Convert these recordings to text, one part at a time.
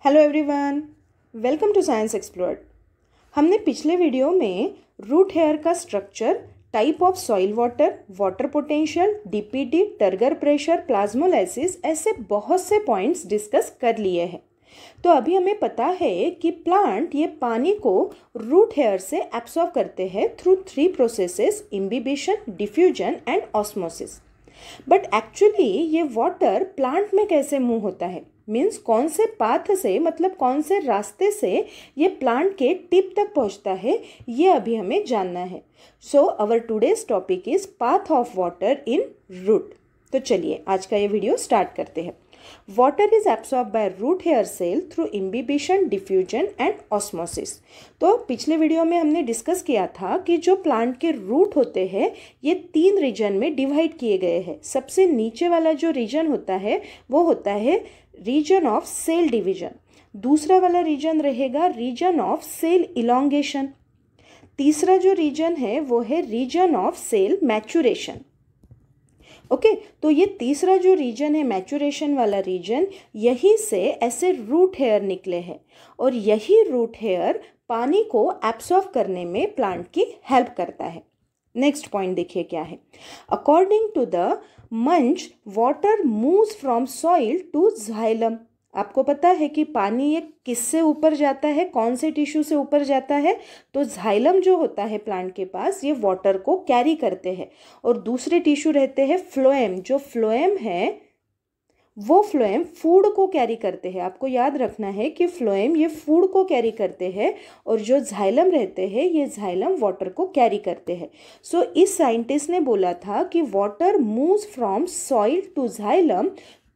Hello everyone, welcome to science explored. हमने पिछले video में रूट हेयर का structure, type of soil water, water potential, DPT, turgor pressure, plasmolysis ऐसे बहुत से पॉइंट्स डिस्कस कर लिए हैं। तो अभी हमें पता है कि प्लांट ये पानी को रूट हेयर से एब्सॉर्ब करते हैं through 3 processes: imbibition, diffusion and osmosis. But actually ये वाटर प्लांट में कैसे मूव होता है, मीन्स कौन से पाथ से, मतलब कौन से रास्ते से ये प्लांट के टिप तक पहुंचता है, ये अभी हमें जानना है। So our today's topic is path of water in root. तो चलिए आज का ये वीडियो स्टार्ट करते हैं। Water is absorb by root hair cell through imbibition, diffusion and osmosis. तो पिछले वीडियो में हमने डिस्कस किया था कि जो प्लांट के रूट होते हैं ये 3 रीजन में डिवाइड किए गए हैं। सबसे नीचे वाला जो रीजन होता है वो होता है रीजन ऑफ सेल डिवीजन। दूसरा वाला रीजन रहेगा रीजन ऑफ सेल इलोंगेशन। तीसरा जो रीजन है वो है reason of cell maturation. Okay, तो ये तीसरा जो रीजन है, मैचुरेशन वाला रीजन, यहीं से ऐसे रूट हेयर निकले हैं और यही रूट हेयर पानी को एब्सॉर्ब करने में प्लांट की हेल्प करता है। नेक्स्ट पॉइंट देखिए क्या है। According to the Munch, water moves from soil to xylem. आपको पता है कि पानी ये किससे ऊपर जाता है, कौन से टिश्यू से ऊपर जाता है? तो जाइलम जो होता है प्लांट के पास, ये वाटर को कैरी करते हैं। और दूसरे टिश्यू रहते हैं फ्लोएम। जो फ्लोएम है वो फ्लोएम फूड को कैरी करते हैं। आपको याद रखना है कि फ्लोएम ये फूड को कैरी करते हैं और जो जाइलम रहते हैं ये जाइलम वाटर को कैरी करते हैं। सो इस साइंटिस्ट ने बोला था कि water moves from soil to xylem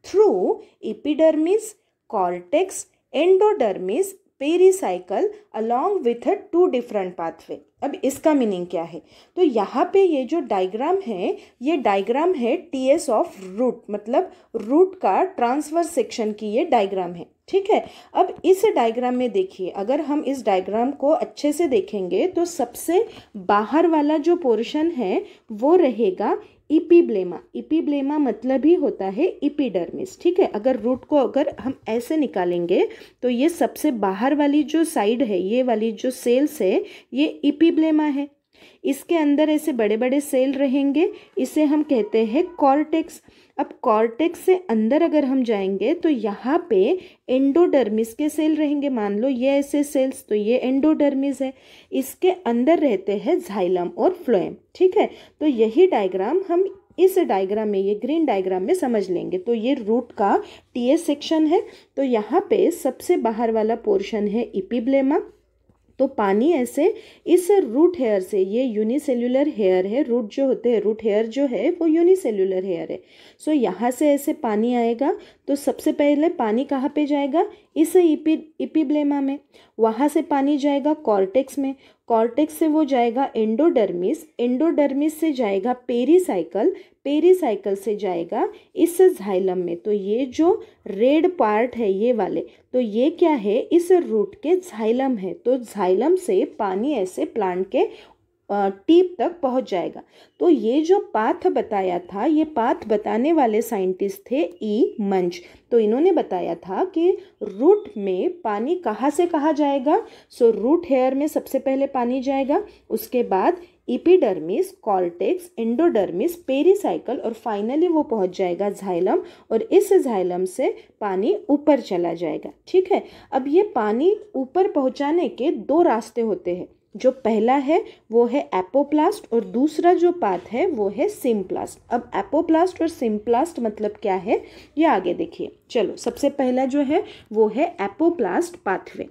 through epidermis, cortex, endodermis, pericycle along with 2 different pathway. अब इसका मीनिंग क्या है? तो यहाँ पे ये जो डायग्राम है ये डायग्राम है टीएस ऑफ रूट, मतलब रूट का ट्रांसवर्स सेक्शन की ये डायग्राम है। ठीक है, अब इस डायग्राम में देखिए, अगर हम इस डायग्राम को अच्छे से देखेंगे तो सबसे बाहर वाला जो पोर्शन है वो रहेगा इपीब्लेमा। इपीब्लेमा मतलब ही होता है इपीडर्मिस। ठीक है, अगर रूट को अगर हम ऐसे निकालेंगे तो ये सबसे बाहर वाली जो साइड है, ये वाली जो सेल्स है, ये इपीब्लेमा है। इसके अंदर ऐसे बड़े बड़े सेल रहेंगे, इसे हम कहते हैं कॉर्टेक्स। अब कॉर्टेक्स से अंदर अगर हम जाएंगे तो यहाँ पे एंडोडर्मिस के सेल रहेंगे। मान लो ये ऐसे सेल्स, तो ये एंडोडर्मिस है। इसके अंदर रहते हैं जाइलम और फ्लोएम। ठीक है, तो यही डायग्राम हम इस डायग्राम में, ये ग्रीन डायग्राम में समझ लेंगे। तो ये रूट का टीएस सेक्शन है। तो यहाँ पे सबसे बाहर वाला पोर्शन है इपीब्लेमा। तो पानी ऐसे इस रूट हेयर से, ये यूनिसेल्युलर हेयर है, रूट जो होते हैं, रूट हेयर जो है वो यूनिसेल्युलर हेयर है। सो यहाँ से ऐसे पानी आएगा। तो सबसे पहले पानी कहाँ पे जाएगा? इस इपीब्लेमा में। वहाँ से पानी जाएगा कॉर्टेक्स में। कॉर्टेक्स से वो जाएगा एंडोडर्मिस। एंडोडर्मिस से जाएगा पेरिसाइकल। पेरिसाइकल से जाएगा इस जाइलम में। तो ये जो रेड पार्ट है ये वाले, तो ये क्या है? इस रूट के जाइलम है। तो जाइलम से पानी ऐसे प्लांट के टीप तक पहुंच जाएगा। तो ये जो पाथ बताया था, ये पाथ बताने वाले साइंटिस्ट थे ई मंच। तो इन्होंने बताया था कि रूट में पानी कहाँ से कहाँ जाएगा। सो रूट हेयर में सबसे पहले पानी जाएगा, उसके बाद इपीडर्मिस, कॉर्टेक्स, एंडोडर्मिस, पेरिसाइकल और फाइनली वो पहुंच जाएगा जाइलम। और इस जाइलम से पानी ऊपर चला जाएगा। ठीक है, अब ये पानी ऊपर पहुंचाने के 2 रास्ते होते हैं। जो पहला है वो है एपोप्लास्ट और दूसरा जो पाथ है वो है सिम्प्लास्ट। अब एपोप्लास्ट और सिम्प्लास्ट मतलब क्या है ये आगे देखिए। चलो, सबसे पहला जो है वो है apoplast pathway.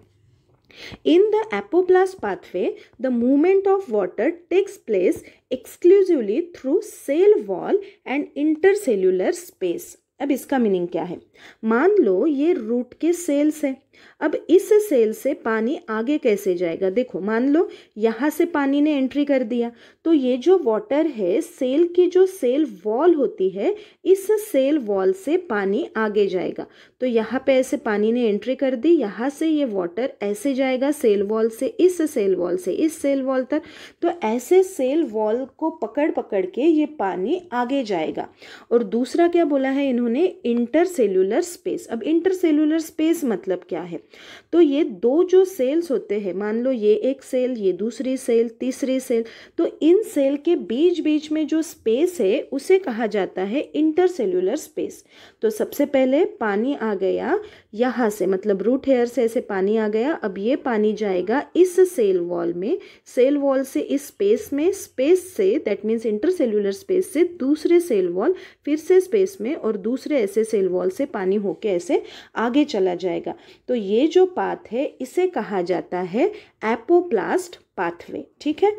In the apoplast pathway, the movement of water takes place exclusively through cell wall and intercellular space. अब इसका मीनिंग क्या है? मान लो ये रूट के सेल्स है। अब इस सेल से पानी आगे कैसे जाएगा? देखो, मान लो यहाँ से पानी ने एंट्री कर दिया, तो ये जो वाटर है, सेल की जो सेल वॉल होती है, इस सेल वॉल से पानी आगे जाएगा। तो यहाँ पे ऐसे पानी ने एंट्री कर दी, यहाँ से ये वाटर ऐसे जाएगा सेल वॉल से इस सेल वॉल से इस सेल वॉल तक। तो ऐसे सेल वॉल को पकड़ पकड़ के ये पानी आगे जाएगा। और दूसरा क्या बोला है इन्होंने? Intercellular space. अब इंटरसेल्युलर स्पेस मतलब क्या है। तो ये दो जो सेल्स होते हैं, मान लो ये एक सेल, ये दूसरी सेल, तीसरी सेल, तो इन सेल के बीच बीच में जो स्पेस है उसे कहा जाता है इंटरसेल्यूलर स्पेस। तो सबसे पहले पानी आ गया यहाँ से, मतलब रूट हेयर से ऐसे पानी आ गया, अब ये पानी जाएगा इस सेल वॉल में, सेल वॉल से इस स्पेस में, space say that means intercellular space से दूसरे सेल वॉल, फिर से स्पेस में, और दूसरे ऐसे सेल वॉल से पानी होके ऐसे आगे चला जाएगा। तो ये जो पाथ है इसे कहा जाता है एपोप्लास्ट पाथवे। ठीक है,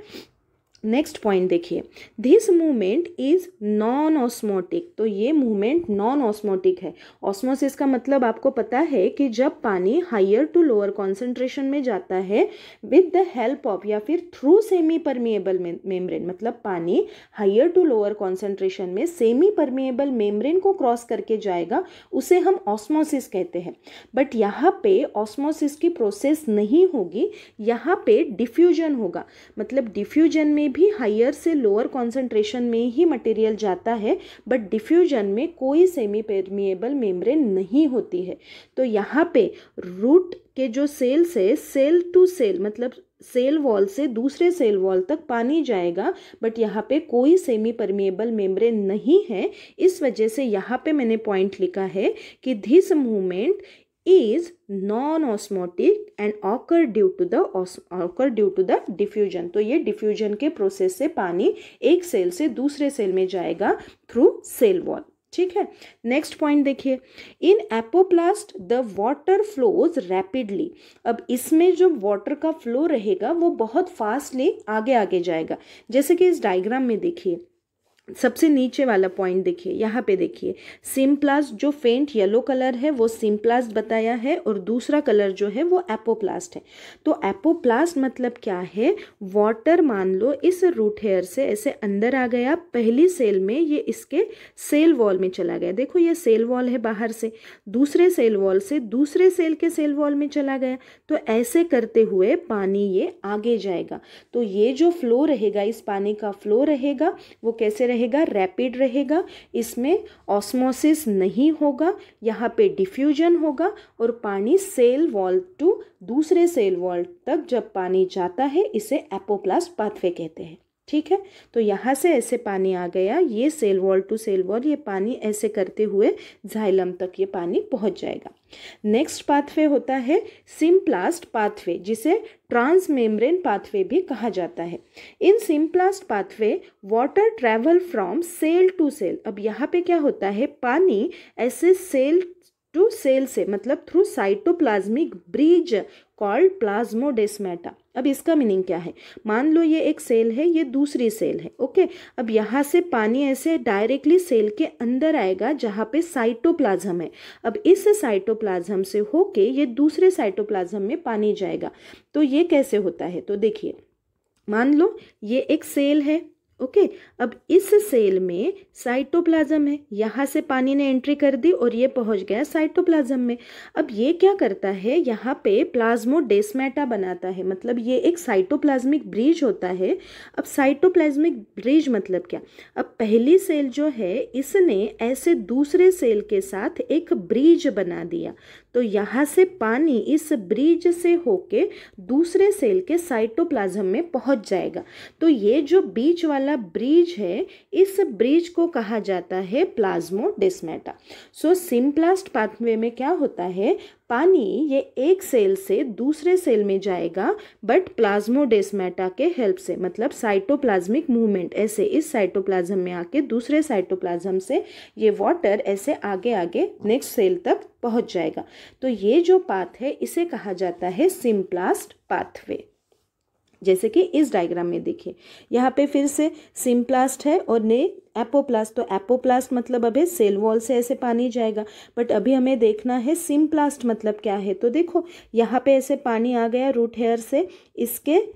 नेक्स्ट पॉइंट देखिए, this movement is non osmotic. तो ये मूवमेंट नॉन ऑस्मोटिक है। ऑस्मोसिस का मतलब आपको पता है कि जब पानी हायर टू लोअर कॉन्सेंट्रेशन में जाता है विद द हेल्प ऑफ या फिर थ्रू सेमी परमिएबल मेम्ब्रेन, मतलब पानी हायर टू लोअर कॉन्सेंट्रेशन में सेमी परमिएबल मेम्ब्रेन को क्रॉस करके जाएगा, उसे हम ऑस्मोसिस कहते हैं। बट यहाँ पे ऑस्मोसिस की प्रोसेस नहीं होगी, यहाँ पे डिफ्यूजन होगा। मतलब डिफ्यूजन में भी हायर से लोअर कॉन्सेंट्रेशन में ही मटेरियल जाता है, बट डिफ्यूजन में कोई सेमी परमिएबल मेम्ब्रेन नहीं होती है। तो यहाँ पे रूट के जो सेल्स है, सेल टू सेल मतलब सेल वॉल से दूसरे सेल वॉल तक पानी जाएगा, बट यहाँ पे कोई सेमी परमिएबल मेम्ब्रेन नहीं है। इस वजह से यहाँ पे मैंने पॉइंट लिखा है कि this movement is non-osmotic and occur due to the diffusion। तो ये डिफ्यूजन के प्रोसेस से पानी एक सेल से दूसरे सेल में जाएगा थ्रू सेल वॉल। ठीक है, नेक्स्ट पॉइंट देखिए, in apoplast the water flows rapidly. अब इसमें जो वाटर का फ्लो रहेगा वो बहुत फास्टली आगे आगे जाएगा। जैसे कि इस डायग्राम में देखिए, सबसे नीचे वाला पॉइंट देखिए, यहाँ पे देखिए सिम्प्लास्ट, जो फेंट येलो कलर है वो सिम्प्लास्ट बताया है, और दूसरा कलर जो है वो एपोप्लास्ट है। तो एपोप्लास्ट मतलब क्या है, वाटर मान लो इस रूट हेयर से ऐसे अंदर आ गया पहली सेल में, ये इसके सेल वॉल में चला गया। देखो ये सेल वॉल है बाहर से, दूसरे सेल वॉल से दूसरे सेल के सेल वॉल में चला गया। तो ऐसे करते हुए पानी ये आगे जाएगा। तो ये जो फ्लो रहेगा, इस पानी का फ्लो रहेगा वो कैसे रहेगा, रैपिड रहेगा। इसमें ऑस्मोसिस नहीं होगा, यहाँ पे डिफ्यूजन होगा, और पानी सेल वॉल टू दूसरे सेल वॉल तक जब पानी जाता है इसे एपोप्लास्ट पाथवे कहते हैं। ठीक है, तो यहाँ से ऐसे पानी आ गया, ये cell wall to cell wall, ये पानी ऐसे करते हुए जाइलम तक ये पानी पहुँच जाएगा। नेक्स्ट पाथवे होता है सिम्प्लास्ट पाथवे, जिसे ट्रांसमेम्ब्रेन पाथवे भी कहा जाता है। In symplast pathway water travel from cell to cell. अब यहाँ पे क्या होता है, पानी ऐसे सेल टू सेल से, मतलब through cytoplasmic bridge called plasmodesmata. अब इसका मीनिंग क्या है, मान लो ये एक सेल है, ये दूसरी सेल है, ओके। अब यहाँ से पानी ऐसे डायरेक्टली सेल के अंदर आएगा जहाँ पे साइटोप्लाज्म है। अब इस साइटोप्लाज्म से होके ये दूसरे साइटोप्लाज्म में पानी जाएगा। तो ये कैसे होता है, तो देखिए मान लो ये एक सेल है, ओके। अब इस सेल में साइटोप्लाज्म है, यहाँ से पानी ने एंट्री कर दी और ये पहुँच गया साइटोप्लाज्म में। अब ये क्या करता है, यहाँ पे प्लाज्मोडेस्माटा बनाता है, मतलब ये एक साइटोप्लाज्मिक ब्रिज होता है। अब साइटोप्लाज्मिक ब्रिज मतलब क्या, अब पहली सेल जो है इसने ऐसे दूसरे सेल के साथ एक ब्रिज बना दिया, तो यहाँ से पानी इस ब्रिज से होके दूसरे सेल के साइटोप्लाज्म में पहुँच जाएगा। तो ये जो बीच वाला ब्रिज है, इस ब्रिज को कहा जाता है प्लाज्मोडेस्माटा। सो सिम्प्लास्ट पाथवे में क्या होता है, पानी ये एक सेल से दूसरे सेल में जाएगा, बट प्लाज्मोडेस्माटा के हेल्प से, मतलब साइटोप्लाज्मिक मूवमेंट, ऐसे इस साइटोप्लाज्म में आके दूसरे साइटोप्लाज्म से ये वाटर ऐसे आगे आगे नेक्स्ट सेल तक पहुंच जाएगा। तो ये जो पाथ है इसे कहा जाता है सिम्प्लास्ट पाथवे। जैसे कि इस डायग्राम में देखिए, यहाँ पे फिर से सिम्प्लास्ट है और ने एपोप्लास्ट। तो एपोप्लास्ट मतलब अभी सेल वॉल से ऐसे पानी जाएगा, बट अभी हमें देखना है सिम्प्लास्ट मतलब क्या है। तो देखो यहाँ पे ऐसे पानी आ गया रूट हेयर से इसके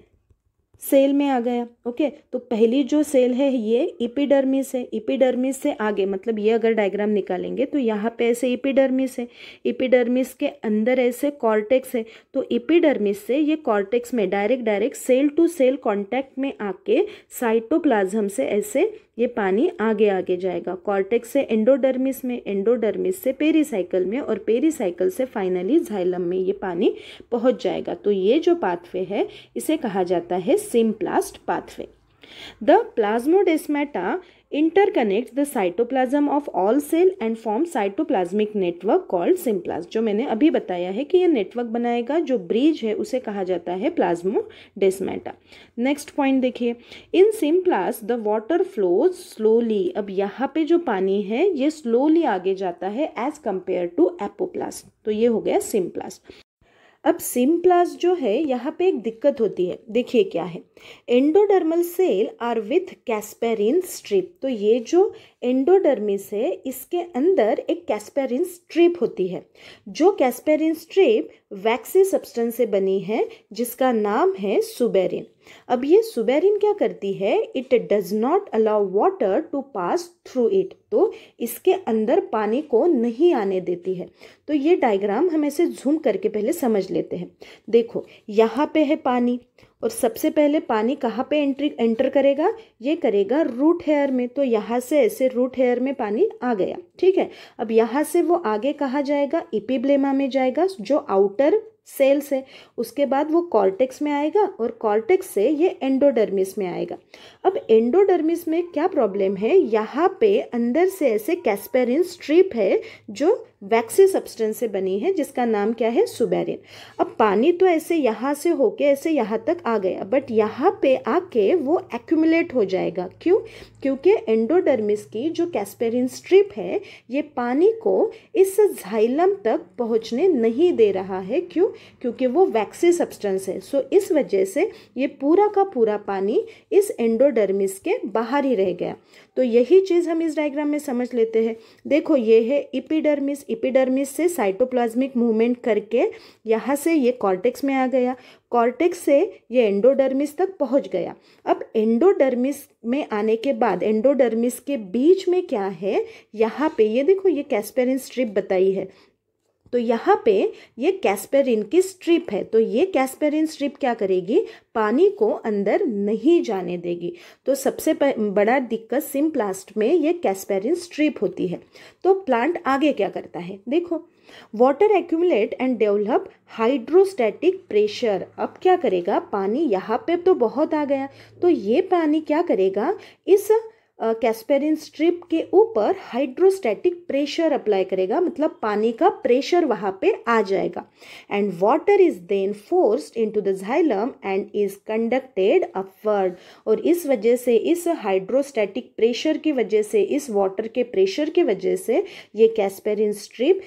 सेल में आ गया, ओके। तो पहली जो सेल है ये इपिडर्मिस है, इपिडर्मिस से आगे, मतलब ये अगर डायग्राम निकालेंगे तो यहाँ पे ऐसे इपिडर्मिस है, इपिडर्मिस के अंदर ऐसे कॉर्टेक्स है। तो इपिडर्मिस से ये कॉर्टेक्स में direct cell to cell contact में आके साइटोप्लाज्म से ऐसे ये पानी आगे आगे जाएगा, कॉर्टेक्स से एंडोडर्मिस में, एंडोडर्मिस से पेरीसाइकिल में और पेरीसाइकिल से फाइनली जाइलम में ये पानी पहुंच जाएगा। तो ये जो पाथवे है इसे कहा जाता है symplast pathway. The plasmodesmata interconnects the cytoplasm of all cell and form cytoplasmic network called symplast। जो मैंने अभी बताया है कि ये नेटवर्क बनाएगा, जो ब्रिज है उसे कहा जाता है प्लाज्मोडेस्माटा। नेक्स्ट पॉइंट देखिए, in symplast the water flows slowly. अब यहाँ पे जो पानी है ये स्लोली आगे जाता है एज कंपेयर टू एपोप्लास्ट। तो ये हो गया सिम्प्लास्ट। अब सिम्प्लास्ट जो है यहाँ पे एक दिक्कत होती है, देखिए क्या है, endodermal cell are with casparian strip. तो ये जो एंडोडर्मिस है इसके अंदर एक कैस्पेरिन स्ट्रिप होती है। जो कैस्पेरिन स्ट्रिप वैक्सी सब्सटेंस से बनी है जिसका नाम है सुबेरिन। अब ये सुबेरिन क्या करती है, it does not allow water to pass through it. तो इसके अंदर पानी को नहीं आने देती है। तो ये डायग्राम हम ऐसे जूम करके पहले समझ लेते हैं। देखो यहाँ पे है पानी और सबसे पहले पानी कहाँ पे एंटर करेगा, ये करेगा रूट हेयर में। तो यहाँ से ऐसे रूट हेयर में पानी आ गया, ठीक है। अब यहाँ से वो आगे कहाँ जाएगा, एपिब्लेमा में जाएगा जो आउटर सेल्स है। उसके बाद वो कॉर्टेक्स में आएगा और कॉर्टेक्स से ये एंडोडर्मिस में आएगा। अब एंडोडर्मिस में क्या प्रॉब्लम है, यहाँ पे अंदर से ऐसे कैस्पेरिन स्ट्रिप है जो वैक्सी सब्सटेंस से बनी है जिसका नाम क्या है, सुबेरिन। अब पानी तो ऐसे यहाँ से होके ऐसे यहाँ तक आ गया, बट यहाँ पे आके वो एक्यूमुलेट हो जाएगा। क्यों? क्योंकि एंडोडर्मिस की जो कैस्पेरिन स्ट्रिप है ये पानी को इस जाइलम तक पहुँचने नहीं दे रहा है। क्यों? क्योंकि वो वैक्सी सब्सटेंस है। सो इस वजह से ये पूरा का पूरा पानी इस एंडोडर्मिस के बाहर ही रह गया। तो यही चीज़ हम इस डायग्राम में समझ लेते हैं। देखो ये है एपिडर्मिस, एपिडर्मिस से साइटोप्लाज्मिक मूवमेंट करके यहाँ से ये कॉर्टेक्स में आ गया, कॉर्टेक्स से ये एंडोडर्मिस तक पहुँच गया। अब एंडोडर्मिस में आने के बाद एंडोडर्मिस के बीच में क्या है, यहाँ पे ये देखो ये कैस्पेरिन स्ट्रिप बताई है। तो यहाँ पे ये कैस्पेरिन की स्ट्रिप है। तो ये कैस्पेरिन स्ट्रिप क्या करेगी, पानी को अंदर नहीं जाने देगी। तो सबसे बड़ा दिक्कत सिम्प्लास्ट में ये कैस्पेरिन स्ट्रिप होती है। तो प्लांट आगे क्या करता है, देखो water accumulate and develop hydrostatic pressure. अब क्या करेगा, पानी यहाँ पे तो बहुत आ गया, तो ये पानी क्या करेगा, इस कैस्पेरिन स्ट्रिप के ऊपर हाइड्रोस्टैटिक प्रेशर अप्लाई करेगा, मतलब पानी का प्रेशर वहाँ पे आ जाएगा। And water is then forced into the xylem and is conducted upward. और इस वजह से, इस हाइड्रोस्टैटिक प्रेशर की वजह से, इस वाटर के प्रेशर की वजह से ये कैस्पेरिन स्ट्रिप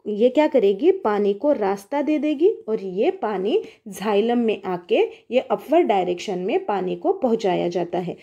ये क्या करेगी, पानी को रास्ता दे देगी और ये पानी जाइलम में आके ये अपवर्ड डायरेक्शन में पानी को पहुँचाया जाता है।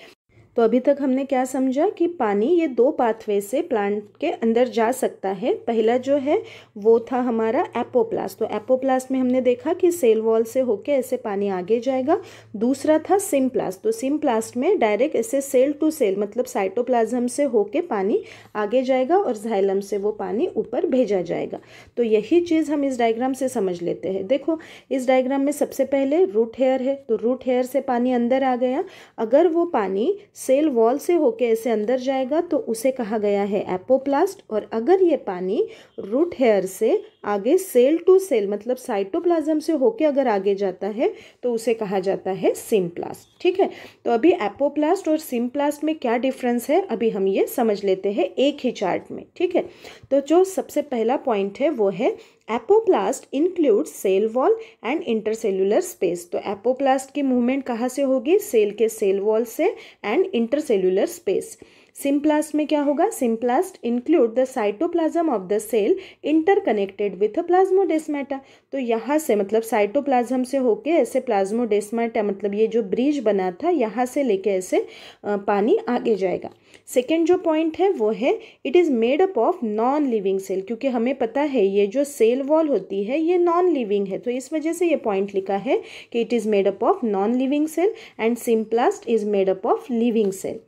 तो अभी तक हमने क्या समझा कि पानी ये दो पाथवे से प्लांट के अंदर जा सकता है। पहला जो है वो था हमारा एपोप्लास्ट। तो एपोप्लास्ट में हमने देखा कि सेल वॉल से होके ऐसे पानी आगे जाएगा। दूसरा था सिम्प्लास्ट। तो सिम्प्लास्ट में डायरेक्ट ऐसे सेल टू सेल मतलब साइटोप्लाज्म से होके पानी आगे जाएगा और जाइलम से वो पानी ऊपर भेजा जाएगा। तो यही चीज़ हम इस डायग्राम से समझ लेते हैं। देखो इस डायग्राम में सबसे पहले रूट हेयर है, तो रूट हेयर से पानी अंदर आ गया। अगर वो पानी सेल वॉल से होके ऐसे अंदर जाएगा तो उसे कहा गया है एपोप्लास्ट। और अगर ये पानी रूट हेयर से आगे सेल टू सेल मतलब साइटोप्लाज्म से होके अगर आगे जाता है तो उसे कहा जाता है सिम्प्लास्ट। ठीक है, तो अभी एपोप्लास्ट और सिम्प्लास्ट में क्या डिफरेंस है अभी हम ये समझ लेते हैं एक ही चार्ट में। ठीक है, तो जो सबसे पहला पॉइंट है वो है apoplast includes cell wall and intercellular space. तो एपोप्लास्ट की मूवमेंट कहाँ से होगी, सेल के सेल वॉल से एंड इंटरसेल्यूलर स्पेस। सिम्प्लास्ट में क्या होगा, symplast include the cytoplasm of the cell interconnected with a plasmodesmata. तो यहाँ से मतलब साइटोप्लाज्म से होके ऐसे प्लाज्मोडेस्माटा मतलब ये जो ब्रिज बना था यहाँ से लेके ऐसे पानी आगे जाएगा। सेकेंड जो पॉइंट है वो है it is made up of non living cell, क्योंकि हमें पता है ये जो सेल वॉल होती है ये नॉन लिविंग है, तो इस वजह से ये पॉइंट लिखा है कि it is made up of non living cell and symplast is made up of living cell.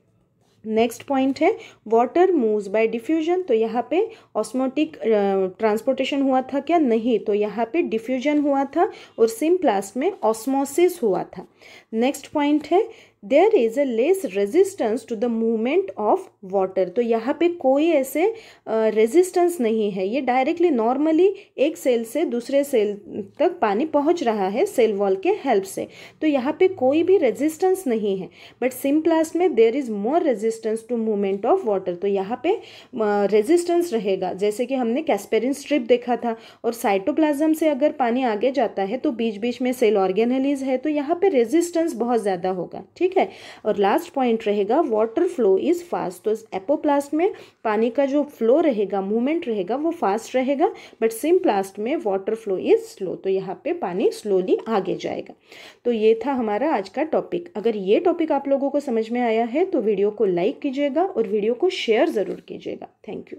Next point है वाटर मूव्स बाय डिफ्यूजन। तो यहाँ पे ऑस्मोटिक ट्रांसपोर्टेशन हुआ था क्या, नहीं, तो यहाँ पे डिफ्यूजन हुआ था और सिम्प्लास्ट में ऑस्मोसिस हुआ था। नेक्स्ट पॉइंट है there is a less resistance to the movement of water. तो यहाँ पे कोई ऐसे रेजिस्टेंस नहीं है, ये डायरेक्टली नॉर्मली एक सेल से दूसरे सेल तक पानी पहुँच रहा है सेल वॉल के हेल्प से, तो यहाँ पे कोई भी रेजिस्टेंस नहीं है। बट सिम्प्लास्ट में there is more resistance to movement of water, तो यहाँ पे रेजिस्टेंस रहेगा। जैसे कि हमने कैस्पेरिन स्ट्रिप देखा था, और साइटोप्लाज्म से अगर पानी आगे जाता है तो बीच बीच में सेल ऑर्गेनेलीज है, तो यहाँ पे रेजिस्टेंस बहुत ज़्यादा होगा, ठीक है। और लास्ट पॉइंट रहेगा वाटर फ्लो इज़ फास्ट। तो एपोप्लास्ट में पानी का जो फ्लो रहेगा, मूवमेंट रहेगा, वो फास्ट रहेगा, बट सिम्प्लास्ट में वाटर फ्लो इज़ स्लो, तो यहाँ पे पानी स्लोली आगे जाएगा। तो ये था हमारा आज का टॉपिक। अगर ये टॉपिक आप लोगों को समझ में आया है तो वीडियो को लाइक कीजिएगा और वीडियो को शेयर ज़रूर कीजिएगा। Thank you.